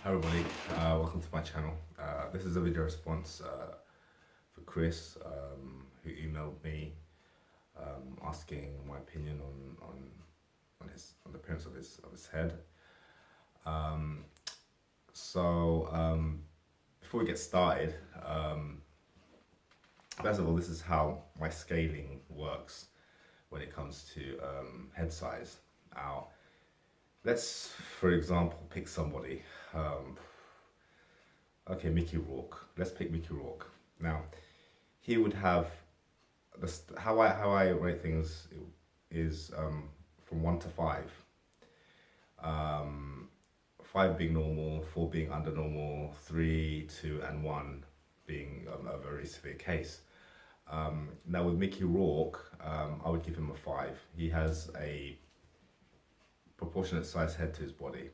Hi everybody, welcome to my channel. This is a video response for Chris, who emailed me asking my opinion on the appearance of his head. Before we get started, first of all, this is how my scaling works when it comes to head size. Now, let's, for example, pick somebody. Okay, Mickey Rourke. Let's pick Mickey Rourke. Now, he would have how I rate things is from 1 to 5. 5 being normal, 4 being under normal, 3, 2, and 1 being a very severe case. Now with Mickey Rourke, I would give him a 5. He has a proportionate size head to his body,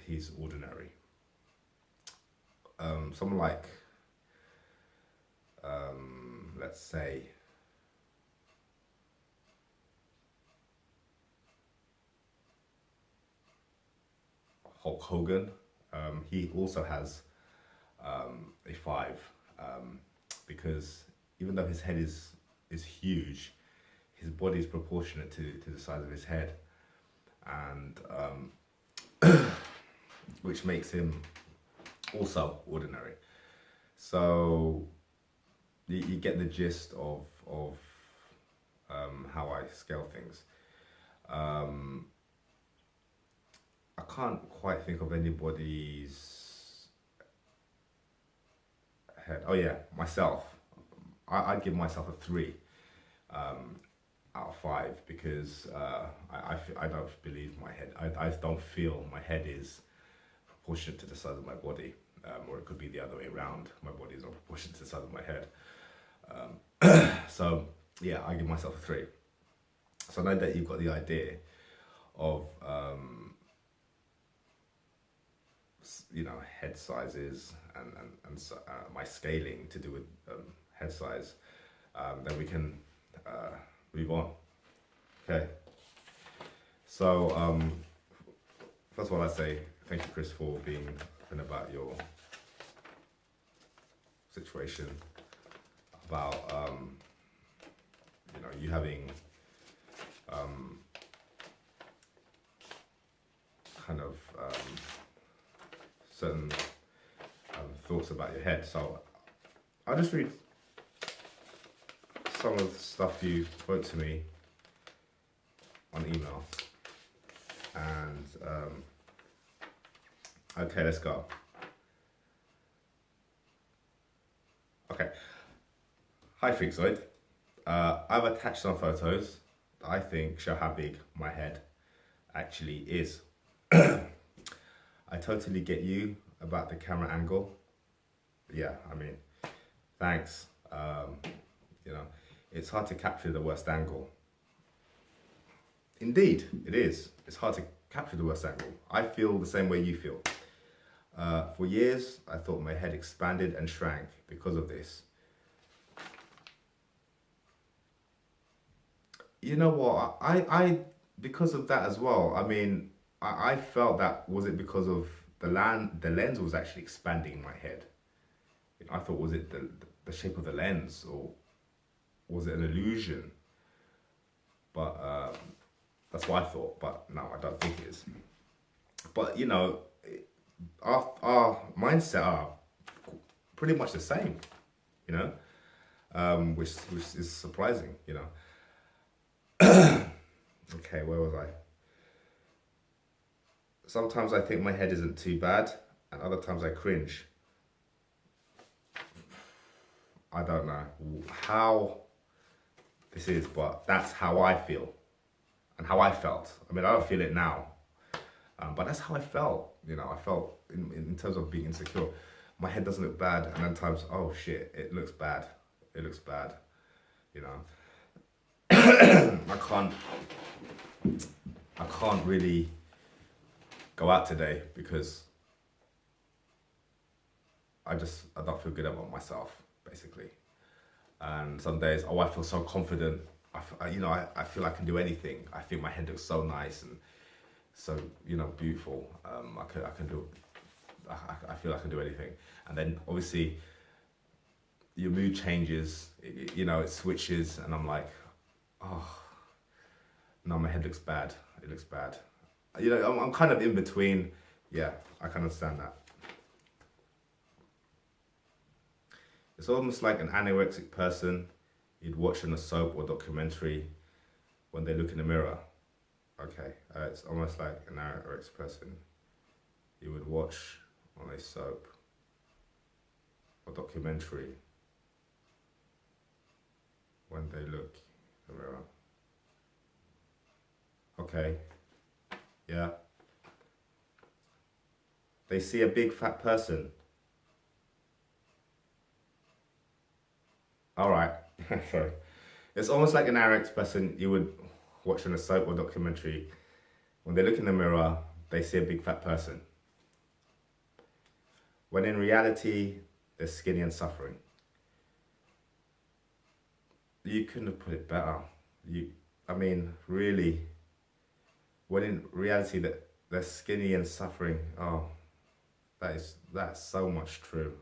he's ordinary. Someone like let's say Hulk Hogan, he also has a 5, because even though his head is huge, his body is proportionate to the size of his head, and which makes him also ordinary. So you get the gist of how I scale things. I can't quite think of anybody's head. Oh yeah, myself. I'd give myself a 3 out of 5, because I don't believe my head. I don't feel my head is proportionate to the size of my body, or it could be the other way around. My body is not proportionate to the size of my head. So yeah, I give myself a 3. So now that you've got the idea of head sizes and my scaling to do with head size, then we can move on. Okay. So first of all, I say thank you, Chris, for being open about your situation, about you having kind of certain thoughts about your head. So I'll just read some of the stuff you wrote to me on email, and okay, let's go. Okay. Hi, Freek Zoid. I've attached some photos that I think show how big my head actually is. I totally get you about the camera angle. Yeah, I mean, thanks. It's hard to capture the worst angle. Indeed, it is. It's hard to capture the worst angle. I feel the same way you feel. For years, I thought my head expanded and shrank because of this. You know what? I because of that as well. I mean, I felt that, was it because of the lens was actually expanding my head? I thought, was it the shape of the lens, or was it an illusion? But that's what I thought, but no, I don't think it is. But our mindset are pretty much the same, which is surprising, Okay, where was I? Sometimes I think my head isn't too bad, and other times I cringe. I don't know how this is, but that's how I feel and how I felt. I mean, I don't feel it now, but that's how I felt. I felt in terms of being insecure. My head doesn't look bad, and then times, oh shit, it looks bad. It looks bad. I can't really go out today because I don't feel good about myself, basically. And some days, oh, I feel so confident. I feel I can do anything. I think my head looks so nice and so, beautiful. I can do, I feel I can do anything. And then obviously your mood changes, it switches, and I'm like, oh, no, my head looks bad. It looks bad. I'm kind of in between. Yeah, I can understand that. It's almost like an anorexic person you'd watch in a soap or documentary when they look in the mirror. Okay, it's almost like an anorexic person you would watch on a soap or documentary when they look in the mirror. Okay, yeah. They see a big fat person. All right, sorry. It's almost like an anorexic person you would watch on a soap or documentary. When they look in the mirror, they see a big fat person. When in reality, they're skinny and suffering. You couldn't have put it better. Really, when in reality that they're skinny and suffering, oh, that's so much true.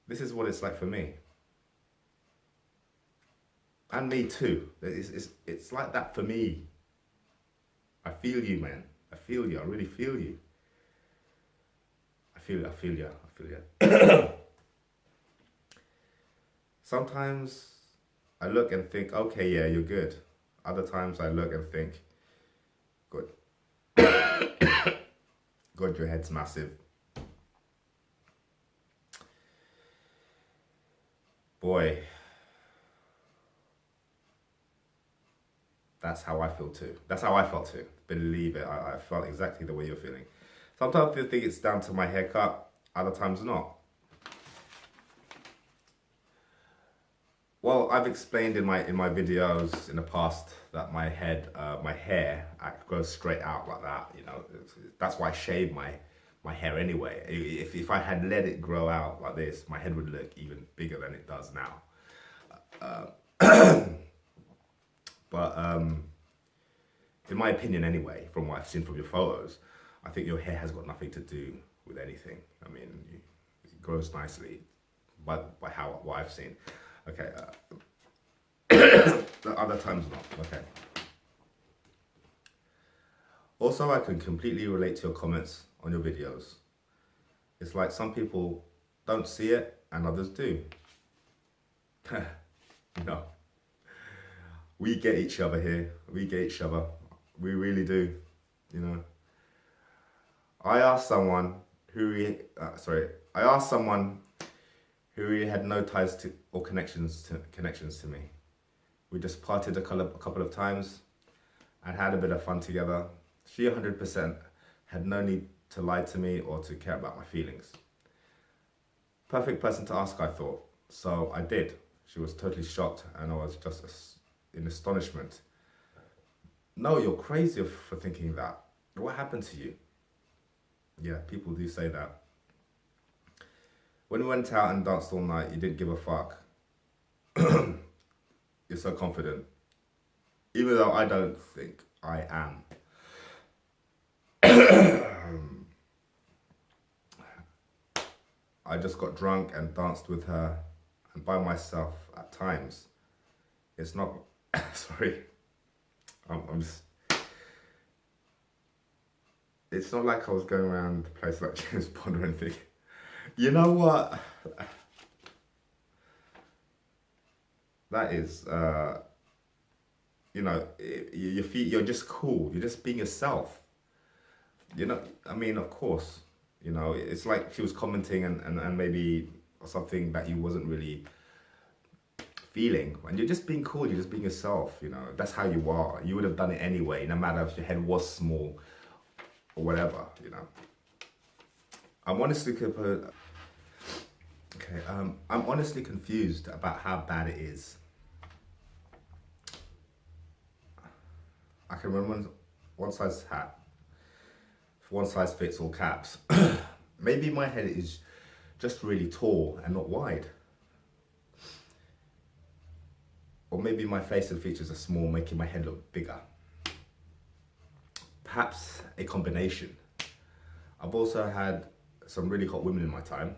This is what it's like for me. And me too. It's like that for me. I feel you, man. I feel you. I really feel you. I feel you. Sometimes I look and think, okay, yeah, you're good. Other times I look and think, good. God, your head's massive. Boy, that's how I feel too. That's how I felt too. Believe it, I felt exactly the way you're feeling. Sometimes I think it's down to my haircut, other times not. Well, I've explained in my videos in the past that my hair grows straight out like that. That's why I shave my hair anyway. If I had let it grow out like this, my head would look even bigger than it does now. But in my opinion anyway, from what I've seen from your photos, I think your hair has got nothing to do with anything. It grows nicely by what I've seen. Okay, other times not, okay. Also, I can completely relate to your comments on your videos. It's like some people don't see it and others do. We get each other here. We get each other. We really do, I asked someone who really had no ties to or connections to me. We just partied a couple of times and had a bit of fun together. She 100% had no need to lie to me or to care about my feelings. Perfect person to ask, I thought. So I did. She was totally shocked and I was just in astonishment. No, you're crazy for thinking that. What happened to you? Yeah, people do say that. When we went out and danced all night, you didn't give a fuck. You're so confident. Even though I don't think I am. I just got drunk and danced with her and by myself at times. It's not, sorry, I'm just, it's not like I was going around the place like James Bond or anything. You know what? That is, you're just cool. You're just being yourself. Of course, it's like she was commenting and maybe something that you wasn't really feeling. And you're just being cool. You're just being yourself, That's how you are. You would have done it anyway, no matter if your head was small or whatever, I'm honestly I'm honestly confused about how bad it is. I can remember one size hat, one size fits all caps. Maybe my head is just really tall and not wide. or maybe my facial features are small, making my head look bigger. Perhaps a combination. I've also had some really hot women in my time,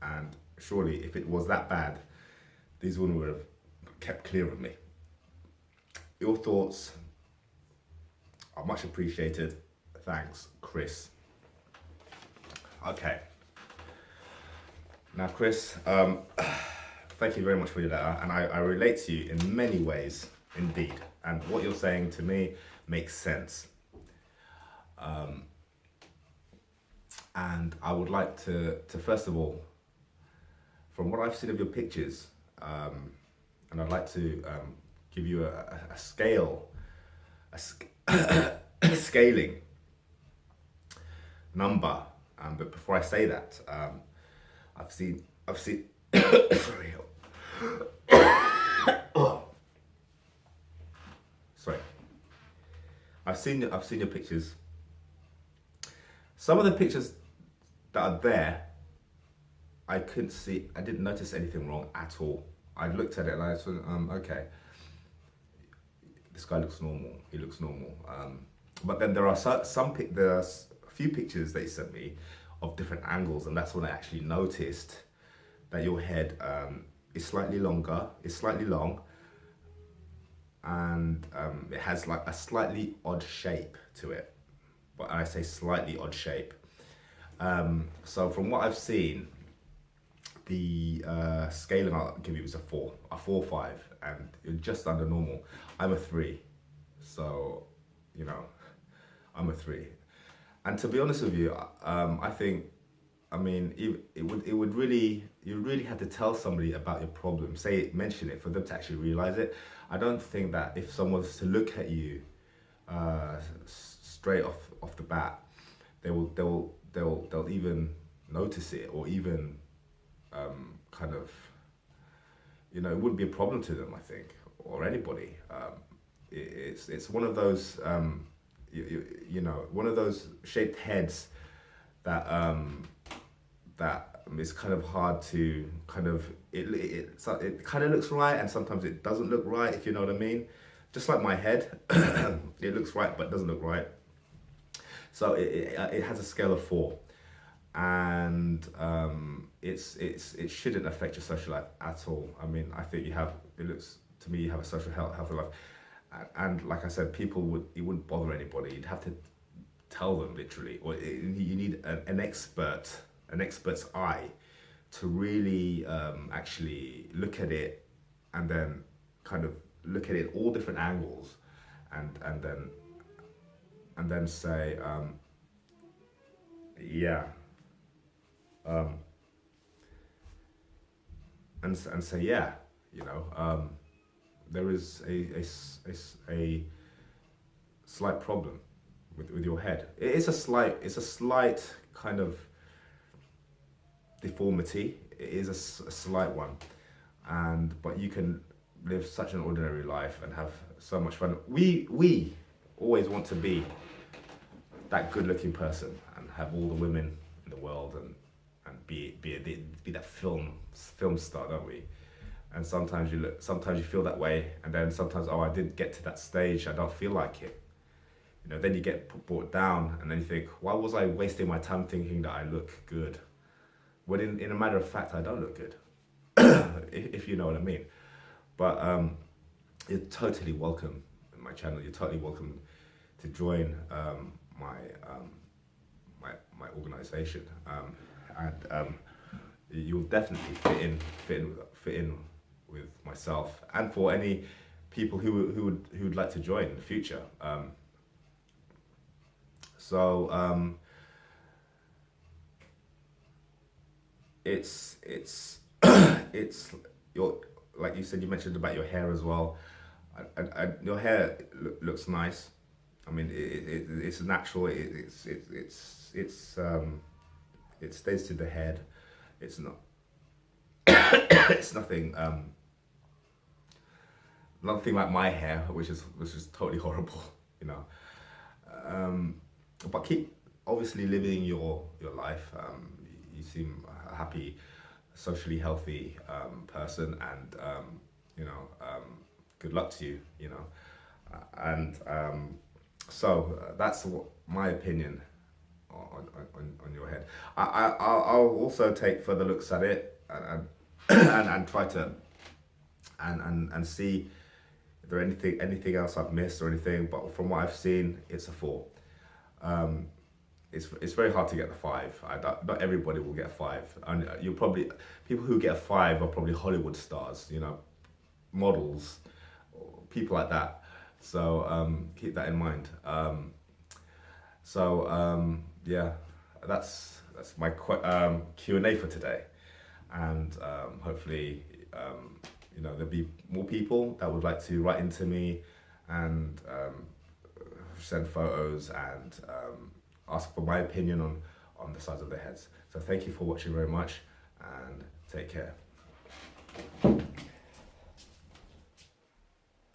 and surely if it was that bad, these women would have kept clear of me. Your thoughts are much appreciated. Thanks, Chris. Okay. Now, Chris, thank you very much for your letter, and I relate to you in many ways, indeed. And what you're saying to me makes sense. And I would like to first of all, from what I've seen of your pictures, and I'd like to give you a scale, a scaling number. But before I say that, I've seen. Sorry. Sorry. I've seen your pictures. Some of the pictures that are there, I didn't notice anything wrong at all. I looked at it and I thought, okay, this guy looks normal. He looks normal. But then there are there are a few pictures that he sent me of different angles, and that's when I actually noticed that your head is slightly longer. It's slightly long, and it has like a slightly odd shape to it. But I say slightly odd shape. So from what I've seen, the scaling I'll give you is a 4 or 5, and you're just under normal. I'm a 3, so you know, I'm a 3. And to be honest with you, I think, I mean, you really have to tell somebody about your problem, mention it for them to actually realize it. I don't think that if someone was to look at you straight off the bat, they'll even notice it, or even kind of, you know, it wouldn't be a problem to them, I think, or anybody. It's one of those you know, one of those shaped heads that that is kind of hard to kind of, it kind of looks right, and sometimes it doesn't look right, if you know what I mean. Just like my head, it looks right but doesn't look right. So it has a scale of 4, and it shouldn't affect your social life at all. I mean, I think it looks to me you have a social healthy life, and like I said, it wouldn't bother anybody. You'd have to tell them literally, or you need an expert's eye to really actually look at it, and then kind of look at it all different angles, and then say, yeah, and say, yeah, you know, there is a slight problem with your head. It's a slight kind of deformity. It is a slight one, but you can live such an ordinary life and have so much fun. We always want to be that good-looking person and have all the women in the world and be that film star, don't we? And sometimes you feel that way, and then sometimes, oh, I didn't get to that stage, I don't feel like it. You know, then you get brought down, and then you think, why was I wasting my time thinking that I look good? When in a matter of fact, I don't look good, if you know what I mean. But you're totally welcome in my channel. You're totally welcome to join my organization, and you'll definitely fit in with myself, and for any people who would like to join in the future. It's your, like you said, you mentioned about your hair as well. Your hair looks nice. I mean, it's natural. It stays to the head. It's not. It's nothing. Nothing like my hair, which is totally horrible, you know. But keep obviously living your life. You seem a happy, socially healthy person, and you know, good luck to you, you know. And so that's my opinion on your head. I'll also take further looks at it and try to and see if there anything else I've missed or anything. But from what I've seen, it's a 4. It's very hard to get the 5. Not everybody will get a 5, and you'll probably, people who get a 5 are probably Hollywood stars, you know, models, people like that. So keep that in mind. Yeah, that's my Q&A for today, and hopefully you know, there'll be more people that would like to write into me and send photos and ask for my opinion on the size of their heads. So thank you for watching very much, and take care.